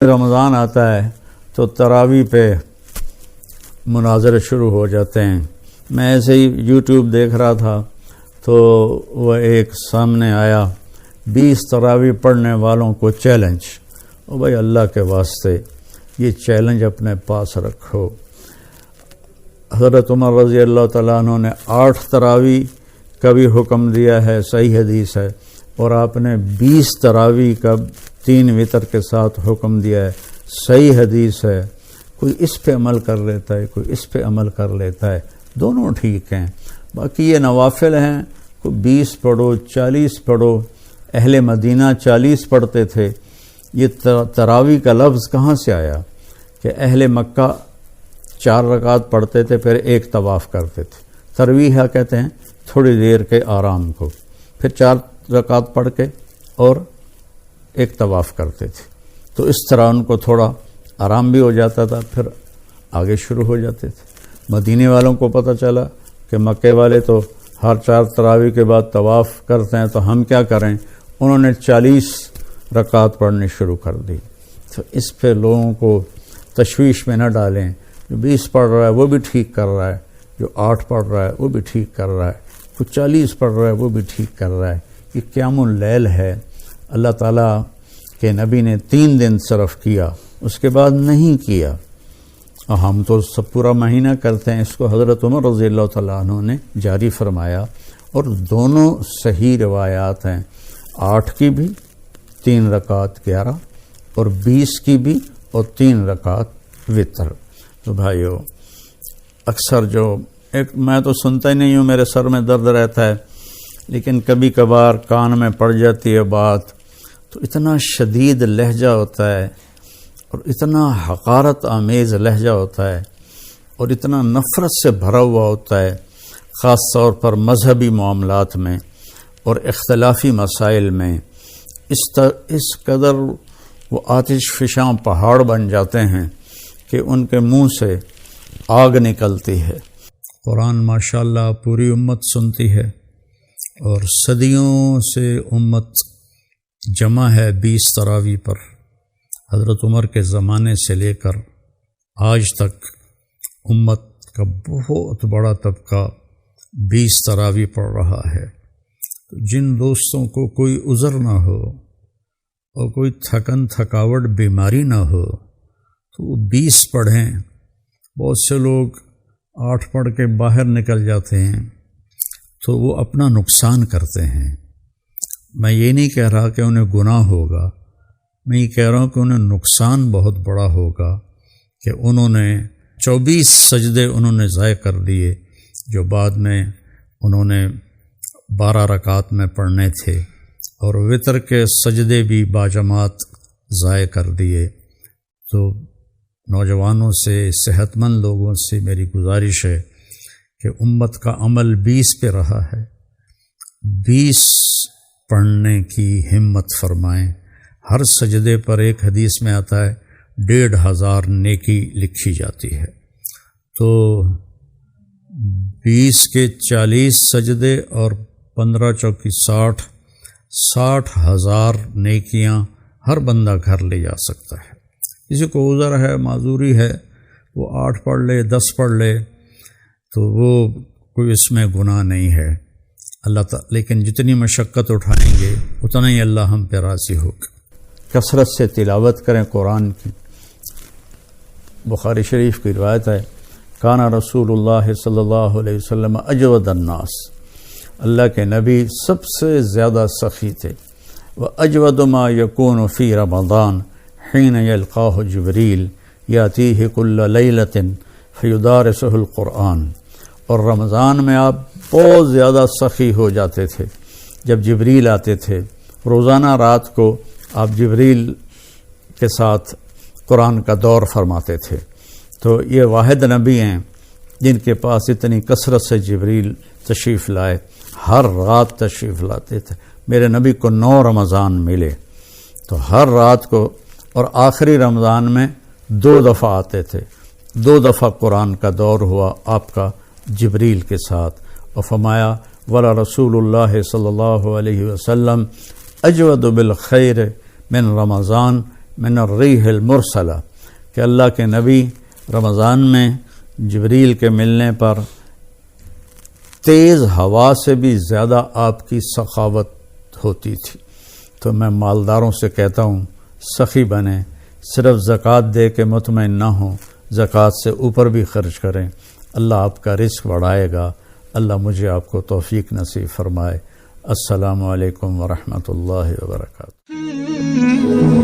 رمضان آتا ہے تو تراویح پہ مناظرے شروع ہو جاتے ہیں۔ میں ایسے ہی یوٹیوب دیکھ رہا تھا تو وہ ایک سامنے آیا 20 تراویح پڑھنے والوں کو چیلنج۔ او بھائی اللہ کے واسطے یہ چیلنج اپنے پاس رکھو۔ حضرت عمر رضی اللہ تعالیٰ عنہ نے 8 تراویح کا بھی حکم دیا ہے، صحیح حدیث ہے، اور آپ نے 20 تراویح کا 3 وتر کے ساتھ حکم دیا ہے، صحیح حدیث ہے۔ کوئی اس پہ عمل کر لیتا ہے، کوئی اس پہ عمل کر لیتا ہے، دونوں ٹھیک ہیں۔ باقی یہ نوافل ہیں، کوئی 20 پڑھو 40 پڑھو، اہل مدینہ 40 پڑھتے تھے۔ یہ تراویح کا لفظ کہاں سے آیا کہ اہل مکہ 4 رکعت پڑھتے تھے پھر ایک طواف کرتے تھے۔ ترویح کہتے ہیں تھوڑی دیر کے آرام کو، پھر 4 رکعت پڑھ کے اور ایک طواف کرتے تھے، تو اس طرح ان کو تھوڑا آرام بھی ہو جاتا تھا، پھر آگے شروع ہو جاتے تھے۔ مدینے والوں کو پتہ چلا کہ مکے والے تو ہر 4 تراویح کے بعد طواف کرتے ہیں، تو ہم کیا کریں؟ انہوں نے 40 رکعت پڑھنی شروع کر دی۔ تو اس پہ لوگوں کو تشویش میں نہ ڈالیں۔ جو 20 پڑھ رہا ہے وہ بھی ٹھیک کر رہا ہے، جو 8 پڑھ رہا ہے وہ بھی ٹھیک کر رہا ہے، کوئی 40 پڑھ رہا ہے وہ بھی ٹھیک کر رہا ہے۔ یہ قیام اللیل ہے، اللہ تعالیٰ کے نبی نے 3 دن صرف کیا، اس کے بعد نہیں کیا، اور ہم تو سب پورا مہینہ کرتے ہیں۔ اس کو حضرت عمر رضی اللہ تعالیٰ عنہ نے جاری فرمایا، اور دونوں صحیح روایات ہیں، 8 کی بھی 3 رکعت 11، اور 20 کی بھی اور 3 رکعت وتر۔ تو بھائیو، اکثر جو میں تو سنتا ہی نہیں ہوں، میرے سر میں درد رہتا ہے، لیکن کبھی کبھار کان میں پڑ جاتی ہے بات، تو اتنا شدید لہجہ ہوتا ہے اور اتنا حقارت آمیز لہجہ ہوتا ہے اور اتنا نفرت سے بھرا ہوا ہوتا ہے، خاص طور پر مذہبی معاملات میں اور اختلافی مسائل میں۔ اس قدر وہ آتش فشاں پہاڑ بن جاتے ہیں کہ ان کے منہ سے آگ نکلتی ہے۔ قرآن ماشاءاللہ پوری امت سنتی ہے، اور صدیوں سے امت جمع ہے 20 تراویح پر۔ حضرت عمر کے زمانے سے لے کر آج تک امت کا بہت بڑا طبقہ 20 تراویح پڑھ رہا ہے۔ تو جن دوستوں کو کوئی عذر نہ ہو اور کوئی تھکاوٹ بیماری نہ ہو تو وہ 20 پڑھیں۔ بہت سے لوگ 8 پڑھ کے باہر نکل جاتے ہیں تو وہ اپنا نقصان کرتے ہیں۔ میں یہ نہیں کہہ رہا کہ انہیں گناہ ہوگا، میں یہ کہہ رہا ہوں کہ انہیں نقصان بہت بڑا ہوگا کہ انہوں نے 24 سجدے انہوں نے ضائع کر دیے، جو بعد میں انہوں نے 12 رکعت میں پڑھنے تھے، اور وتر کے سجدے بھی باجماعت ضائع کر دیے۔ تو نوجوانوں سے، صحت مند لوگوں سے میری گزارش ہے کہ امت کا عمل 20 پہ رہا ہے، 20 پڑھنے کی ہمت فرمائیں۔ ہر سجدے پر ایک حدیث میں آتا ہے 1500 نیکی لکھی جاتی ہے۔ تو 20 کے 40 سجدے اور 15 چوکی 60,000 نیکیاں ہر بندہ گھر لے جا سکتا ہے۔ کسی کو عذر ہے، معذوری ہے، وہ 8 پڑھ لے، 10 پڑھ لے، تو وہ کوئی اس میں گناہ نہیں ہے۔ اللہ تعالیٰ لیکن جتنی مشقت اٹھائیں گے اتنا ہی اللہ ہم پہ راضی ہوگا۔ کثرت سے تلاوت کریں قرآن کی۔ بخاری شریف کی روایت ہے، کانا رسول اللہ صلی اللہ علیہ وسلم اجود الناس، اللہ کے نبی سب سے زیادہ سخی تھے۔ وَأَجْوَدُ مَا يَكُونُ فِي رَمَضَانَ حِينَ يَلْقَاهُ جِبْرِيلُ يَأْتِيهِ كُلَّ لَيْلَةٍ فَيُدَارِسُهُ الْقُرْآنَ، اور رمضان میں آپ بہت زیادہ سخی ہو جاتے تھے جب جبریل آتے تھے۔ روزانہ رات کو آپ جبریل کے ساتھ قرآن کا دور فرماتے تھے۔ تو یہ واحد نبی ہیں جن کے پاس اتنی کثرت سے جبریل تشریف لائے، ہر رات تشریف لاتے تھے۔ میرے نبی کو 9 رمضان ملے، تو ہر رات کو، اور آخری رمضان میں 2 دفعہ آتے تھے، 2 دفعہ قرآن کا دور ہوا آپ کا جبریل کے ساتھ، اور فرمایا ولا رسول اللہ صلی اللہ علیہ وسلم اجود بالخیر من رمضان من الریح المرسلہ، کہ اللہ کے نبی رمضان میں جبریل کے ملنے پر تیز ہوا سے بھی زیادہ آپ کی سخاوت ہوتی تھی۔ تو میں مالداروں سے کہتا ہوں سخی بنیں، صرف زکوٰۃ دے کے مطمئن نہ ہوں، زکوٰۃ سے اوپر بھی خرچ کریں، اللہ آپ کا رزق بڑھائے گا۔ اللہ مجھے آپ کو توفیق نصیب فرمائے۔ السلام علیکم ورحمۃ اللہ وبرکاتہ۔